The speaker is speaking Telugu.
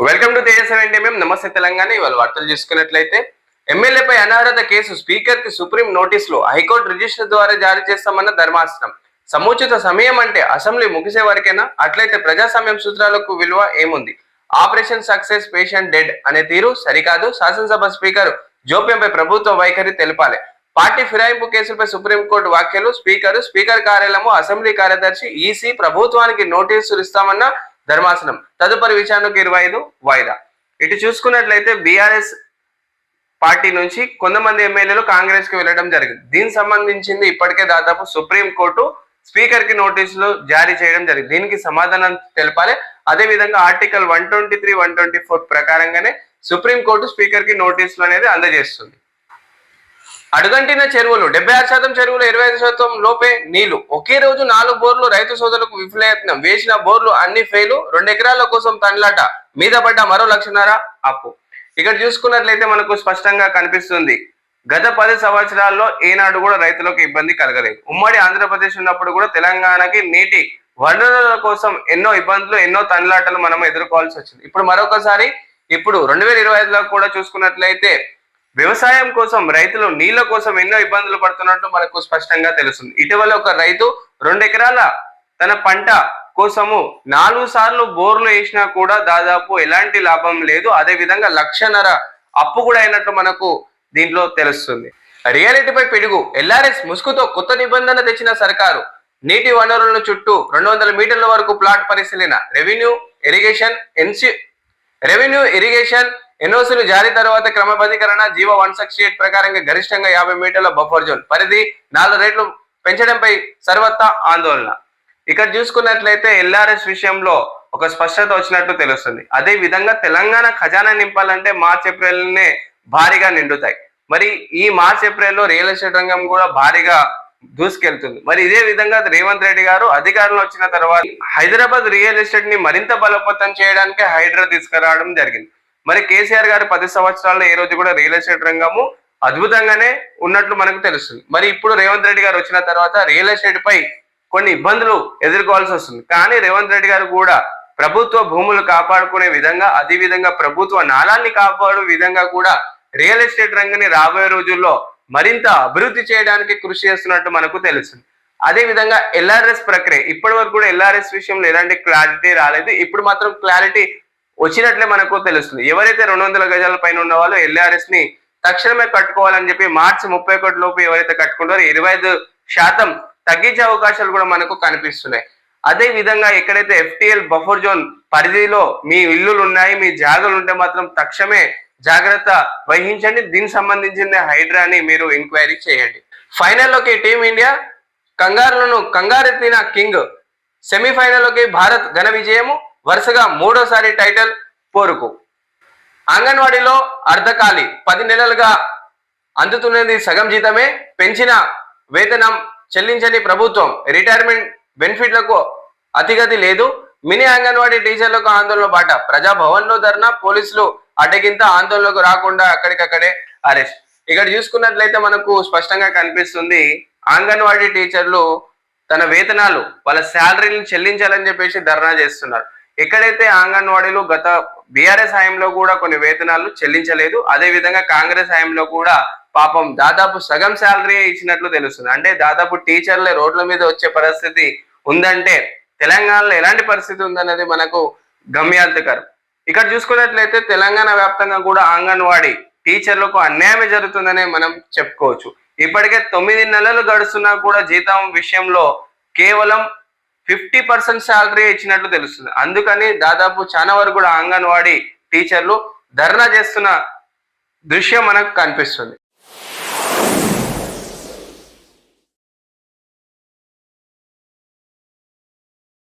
వెల్కమ్ టు తేజ7 నమస్తే తెలంగాణ. ఇవాళ వార్తలు చూసుకున్నట్లయితే ఎమ్మెల్యేపై అనర్హత కేసు స్పీకర్ కి సుప్రీం నోటీసులు హైకోర్టు రిజిస్టర్ ద్వారా జారీ చేస్తామన్న ధర్మాసనం. సముచిత సమయం అంటే అసెంబ్లీ ముగిసే వరకేనా? అట్లయితే ప్రజాస్వామ్యం సూత్రాలకు విలువ ఏముంది? ఆపరేషన్ సక్సెస్ పేషెంట్ డెడ్ అనే తీరు సరికాదు. శాసనసభ స్పీకర్ జోప్యంపై ప్రభుత్వ వైఖరి తెలపాలి. పార్టీ ఫిరాయింపు కేసులపై సుప్రీంకోర్టు వ్యాఖ్యలు. స్పీకర్ కార్యాలయము, అసెంబ్లీ కార్యదర్శి, ఈసీ ప్రభుత్వానికి నోటీసులు ఇస్తామన్న ధర్మాసనం. తదుపరి విచారణకు 25 వాయిదా. ఇటు చూసుకున్నట్లయితే బీఆర్ఎస్ పార్టీ నుంచి కొంతమంది ఎమ్మెల్యేలు కాంగ్రెస్ కి వెళ్ళడం జరిగింది. దీనికి సంబంధించింది ఇప్పటికే దాదాపు సుప్రీంకోర్టు స్పీకర్ కి నోటీసులు జారీ చేయడం జరిగింది. దీనికి సమాధానం తెలపాలి. అదే విధంగా ఆర్టికల్ 123, 124 ప్రకారంగానే సుప్రీంకోర్టు స్పీకర్ కి నోటీసులు అనేది అందజేస్తుంది. అడుగంటిన చెరువులు 76% చెరువులు 25% లోపే నీళ్లు. ఒకే రోజు 4 బోర్లు. రైతు సోదరులకు విఫలయత్నం. వేసిన బోర్లు అన్ని ఫెయిలు. 2 ఎకరాల కోసం తన్లాట. మీద పడ్డ మరో 1.5 లక్షల అప్పు. ఇక్కడ చూసుకున్నట్లయితే మనకు స్పష్టంగా కనిపిస్తుంది, గత 10 సంవత్సరాల్లో ఏనాడు కూడా రైతులకు ఇబ్బంది కలగలేదు. ఉమ్మడి ఆంధ్రప్రదేశ్ ఉన్నప్పుడు కూడా తెలంగాణకి నీటి వనరుల కోసం ఎన్నో ఇబ్బందులు, ఎన్నో తన్లాటలు మనం ఎదుర్కోవాల్సి వచ్చింది. ఇప్పుడు మరొకసారి 2025లో కూడా చూసుకున్నట్లయితే వ్యవసాయం కోసం రైతులు నీళ్ల కోసం ఎన్నో ఇబ్బందులు పడుతున్నట్టు మనకు స్పష్టంగా తెలుస్తుంది. ఇటీవల ఒక రైతు 2 ఎకరాల తన పంట కోసము 4 సార్లు బోర్లు వేసినా కూడా దాదాపు ఎలాంటి లాభం లేదు. అదే విధంగా 1.5 లక్షల అప్పు కూడా అయినట్టు మనకు దీంట్లో తెలుస్తుంది. రియాలిటీపై పిడుగు. ఎల్ఆర్ఎస్ ముసుగుతో కొత్త నిబంధన తెచ్చిన సర్కారు. నీటి వనరులను చుట్టూ 200 మీటర్ల వరకు ప్లాట్ పరిశీలన. రెవెన్యూ ఇరిగేషన్ ఎన్ఓసీలు జారీ తర్వాత క్రమబద్ధీకరణ. జీవో 168 ప్రకారంగా గరిష్టంగా 50 మీటర్ల బఫర్ జోన్ పరిధి 4 రెట్లు పెంచడంపై సర్వత్రా ఆందోళన. ఇక్కడ చూసుకున్నట్లయితే ఎల్ఆర్ఎస్ విషయంలో ఒక స్పష్టత వచ్చినట్టు తెలుస్తుంది. అదే విధంగా తెలంగాణ ఖజానా నింపాలంటే మార్చ్ ఏప్రిల్నే భారీగా నిండుతాయి. మరి ఈ మార్చ్ ఏప్రిల్లో రియల్ ఎస్టేట్ రంగం కూడా భారీగా దూసుకెళ్తుంది. మరి ఇదే విధంగా రేవంత్ రెడ్డి గారు అధికారంలో వచ్చిన తర్వాత హైదరాబాద్ రియల్ ఎస్టేట్ ని మరింత బలోపేతం చేయడానికి హైడ్రా తీసుకురావడం జరిగింది. మరి కేసీఆర్ గారు 10 సంవత్సరాల్లో ఏ రోజు కూడా రియల్ ఎస్టేట్ రంగము అద్భుతంగానే ఉన్నట్లు మనకు తెలుస్తుంది. మరి ఇప్పుడు రేవంత్ రెడ్డి గారు వచ్చిన తర్వాత రియల్ ఎస్టేట్ పై కొన్ని ఇబ్బందులు ఎదుర్కోవాల్సి వస్తుంది. కానీ రేవంత్ రెడ్డి గారు కూడా ప్రభుత్వ భూములు కాపాడుకునే విధంగా, అదే విధంగా ప్రభుత్వ నాళాన్ని కాపాడే విధంగా కూడా రియల్ ఎస్టేట్ రంగాన్ని రాబోయే రోజుల్లో మరింత అభివృద్ధి చేయడానికి కృషి చేస్తున్నట్టు మనకు తెలుస్తుంది. అదే విధంగా ఎల్ఆర్ఎస్ ప్రక్రియ ఇప్పటి వరకు కూడా ఎల్ఆర్ఎస్ విషయంలో ఎలాంటి క్లారిటీ రాలేదు. ఇప్పుడు మాత్రం క్లారిటీ వచ్చినట్లే మనకు తెలుస్తుంది. ఎవరైతే 200 గజాల పైన ఉన్న వాళ్ళు ఎల్ఆర్ఎస్ ని తక్షణమే కట్టుకోవాలని చెప్పి మార్చి 31 లోపు ఎవరైతే కట్టుకుంటారో 25% తగ్గించే అవకాశాలు కూడా మనకు కనిపిస్తున్నాయి. అదే విధంగా ఎక్కడైతే FTL బఫర్ జోన్ పరిధిలో మీ ఇల్లులు ఉన్నాయి, మీ జాగాలు ఉంటే మాత్రం తక్షణమే జాగ్రత్త వహించండి. దీనికి సంబంధించిన హైడ్రాని మీరు ఎంక్వైరీ చేయండి. ఫైనల్లోకి టీమిండియా కంగారెత్తిన కింగ్. సెమీఫైనల్లోకి భారత్ ఘన విజయము. వరుసగా 3వ టైటిల్ పోరుకు. అంగన్వాడీలో అర్ధకాలి. 10 నెలలుగా అందుతున్నది సగం జీతమే. పెంచిన వేతనం చెల్లించని ప్రభుత్వం. రిటైర్మెంట్ బెనిఫిట్లకు అతిగతి లేదు. మినీ అంగన్వాడీ టీచర్లకు ఆందోళన బాట. ప్రజాభవన్ లో ధర్నా. పోలీసులు అడ్డగింత. ఆందోళనకు రాకుండా అక్కడికక్కడే అరెస్ట్. ఇక్కడ చూసుకున్నట్లయితే మనకు స్పష్టంగా కనిపిస్తుంది, అంగన్వాడీ టీచర్లు తన వేతనాలు, వాళ్ళ శాలరీలను చెల్లించాలని చెప్పేసి ధర్నా చేస్తున్నారు. ఎక్కడైతే అంగన్వాడీలు గత బీఆర్ఎస్ హయాంలో కూడా కొన్ని వేతనాలు చెల్లించలేదు. అదే విధంగా కాంగ్రెస్ హయాంలో కూడా పాపం దాదాపు సగం శాలరీ ఇచ్చినట్లు తెలుస్తుంది. అంటే దాదాపు టీచర్లే రోడ్ల మీద వచ్చే పరిస్థితి ఉందంటే తెలంగాణలో ఎలాంటి పరిస్థితి ఉందన్నది మనకు గమ్యాంతకరం. ఇక్కడ చూసుకున్నట్లయితే తెలంగాణ వ్యాప్తంగా కూడా అంగన్వాడీ టీచర్లకు అన్యాయం జరుగుతుందనే మనం చెప్పుకోవచ్చు. ఇప్పటికే 9 నెలలు గడుస్తున్నా కూడా జీతం విషయంలో కేవలం 50% శాలరీ ఇచ్చినట్లు తెలుస్తుంది. అందుకని దాదాపు చాలా వరకు కూడా అంగన్వాడీ టీచర్లు ధర్నా చేస్తున్న దృశ్యం మనకు కనిపిస్తుంది.